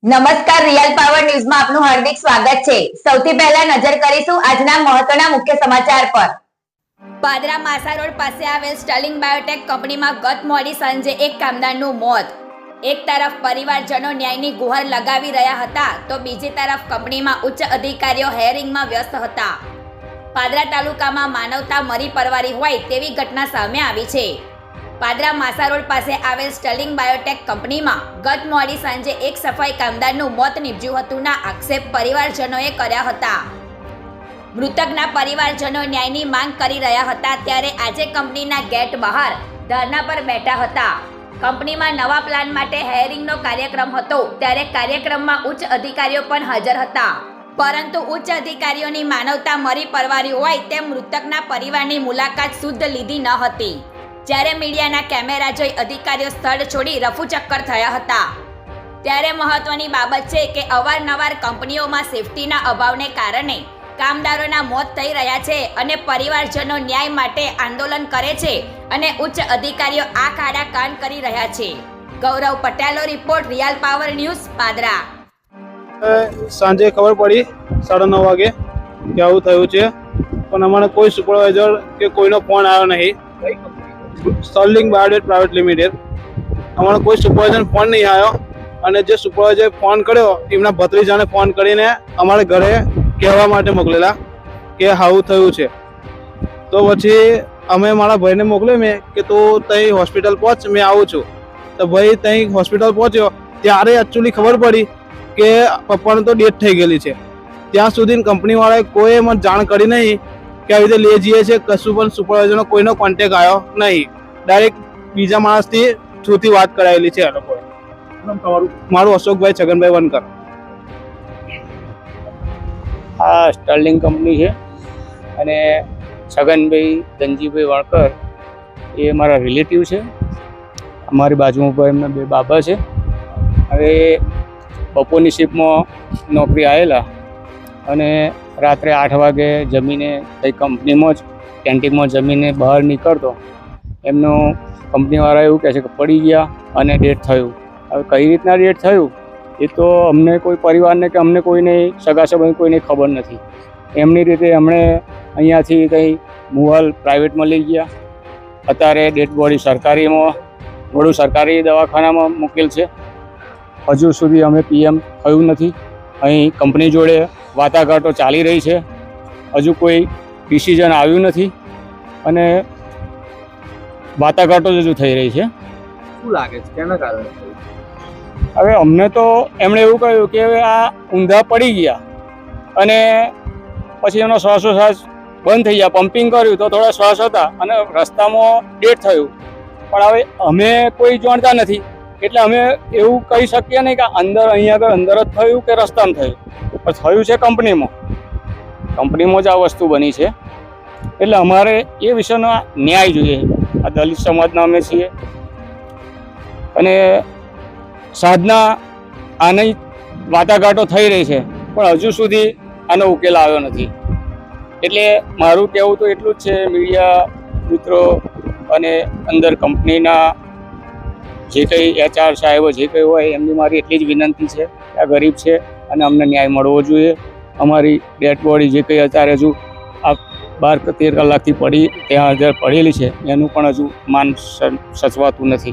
નમસ્કાર, real power ન્યૂઝમાં આપનું હાર્દિક સ્વાગત છે। સૌથી પહેલા નજર કરીશું આજના મહત્વના મુખ્ય સમાચાર પર। પાદરા માસા રોડ પાસે આવેલ સ્ટર્લિંગ બાયોટેક કંપનીમાં ગત મોડી સાંજે એક કામદારનું મોત। એક તરફ પરિવારજનો ન્યાયની ગુહાર લગાવી રહ્યા હતા તો બીજી તરફ કંપનીમાં ઉચ્ચ અધિકારીઓ હેરિંગમાં વ્યસ્ત હતા। પાદરા તાલુકામાં માનવતા મરી પરવારી હોય તેવી ઘટના સામે આવી છે। પાદરા માસા રોડ પાસે આવેલ સ્ટર્લિંગ બાયોટેક કંપનીમાં ગત મોડી સાંજે એક સફાઈ કામદારનું મોત નીપજ્યું હતુંના આક્ષેપ પરિવારજનોએ કર્યા હતા। મૃતકના પરિવારજનો ન્યાયની માંગ કરી રહ્યા હતા ત્યારે આજે કંપનીના ગેટ બહાર ધરણા પર બેઠા હતા। કંપનીમાં નવા પ્લાન માટે હાયરિંગનો કાર્યક્રમ હતો ત્યારે કાર્યક્રમમાં ઉચ્ચ અધિકારીઓ પણ હાજર હતા, પરંતુ ઉચ્ચ અધિકારીઓની માનવતા મરી પરવારી હોય તેમ મૃતકના પરિવારની મુલાકાત શુદ્ધ લીધી ન હતી। જ્યારે મીડિયાના કેમેરા જોઈ અધિકારીઓ સ્થળ છોડી રફુચક્કર થયા હતા। ત્યારે મહત્વની બાબત છે કે અવારનવાર કંપનીઓમાં સેફટીના અભાવને કારણે કામદારોના મોત થઈ રહ્યા છે અને પરિવારજનો ન્યાય માટે આંદોલન કરે છે અને ઉચ્ચ અધિકારીઓ આ કાળા કાન કરી રહ્યા છે। ગૌરવ પટેલનો report, real power news, Padra. સાંજે ખબર પડી 9:30 વાગે કે આવું થયું છે, પણ અમારે કોઈ સુપરવાઇઝર કે કોઈનો ફોન આવ્યો નહીં। સ્ટર્લિંગ બાયોટેક પ્રાઇવેટ લિમિટેડ અમારો કોઈ સુપરવાઇઝર ફોન નહીં આવ્યો અને જે સુપરવાઇઝરે ફોન કર્યો એમના ભત્રીજાને ફોન કરીને અમારે ઘરે કહેવા માટે મોકલેલા કે આવું થયું છે। તો પછી અમે મારા ભાઈને મોકલ્યો મેં કે તું ત્યાં હોસ્પિટલ પહોંચ, મેં આવું છું। તો ભાઈ ત્યાં હોસ્પિટલ પહોંચ્યો ત્યારે એકચ્યુઅલી ખબર પડી કે પપ્પાને તો ડેથ થઈ ગયેલી છે। ત્યાં સુધી કંપનીવાળાએ કોઈ મને જાણ કરી નહીં કે આવી રીતે લઈ જઈએ છીએ, કશું પણ સુપરવાઇઝરનો કોઈનો કોન્ટેક આવ્યો નહીં। ડાયરેક્ટ બીજા માણસથી થ્રુથી વાત કરાયેલી છે આ લોકોએ। મારું અશોકભાઈ છગનભાઈ વનકર। આ સ્ટર્લિંગ કંપની છે અને છગનભાઈ ધનજીભાઈ વણકર એ મારા રિલેટિવ છે। અમારી બાજુમાં પર એમના બે બાબા છે। હવે બપોરની શિફ્ટમાં નોકરી આવેલા અને રાત્રે 8 વાગે જમીને કઈ કંપનીમાં જ કેન્ટીનમાં જમીને બહાર નીકળતો એમનું કંપનીવાળા એવું કહે છે કે પડી ગયા અને ડેથ થયું। હવે કઈ રીતના ડેથ થયું એ તો અમને કોઈ પરિવારને કે અમને કોઈને સગા સંબંધી કોઈને ખબર નથી। એમની રીતે એમણે અહીંયાથી કંઈ મુવાલ પ્રાઇવેટમાં લઈ ગયા। અત્યારે ડેડ બોડી સરકારી દવાખાનામાં મૂકેલ છે। હજુ સુધી અમે પીએમ થયું નથી। અહીં કંપની જોડે વાટાઘાટો ચાલી રહી છે, હજુ કોઈ ડિસિઝન આવ્યું નથી અને વાટાઘાટો જ હજુ થઈ રહી છે। શું લાગે છે કેના કારણે? હવે અમને તો એમણે એવું કહ્યું કે હવે આ ઊંધા પડી ગયા અને પછી એનો શ્વાસોશ્વાસ બંધ થઈ ગયા, પમ્પિંગ કર્યું તો થોડા શ્વાસ હતા અને રસ્તામાં ડેથ થયું। પણ હવે અમે કોઈ જાણતા નથી એટલે અમે એવું કહી શકીએ નહીં કે અહીંયા આગળ અંદર જ થયું કે રસ્તામાં થયું, પણ થયું છે કંપનીમાં જ આ વસ્તુ બની છે। એટલે અમારે એ વિષયનો ન્યાય જોઈએ। આ દલિત સમાજના અમે છીએ અને સાધના આની વાટાઘાટો થઈ રહી છે પણ હજુ સુધી આનો ઉકેલ આવ્યો નથી। એટલે મારું કહેવું તો એટલું જ છે, મીડિયા મિત્રો અને અંદર કંપનીના જે કંઈ HR સાહેબો જે કંઈ હોય એમની મારી એટલી જ વિનંતી છે કે આ ગરીબ છે અને અમને ન્યાય મળવો જોઈએ। અમારી ડેડ બોડી જે કંઈ અત્યારે હજુ આ 12-13 કલાકથી ત્યાં હાજર પડેલી છે એનું પણ હજુ માન સચવાતું નથી।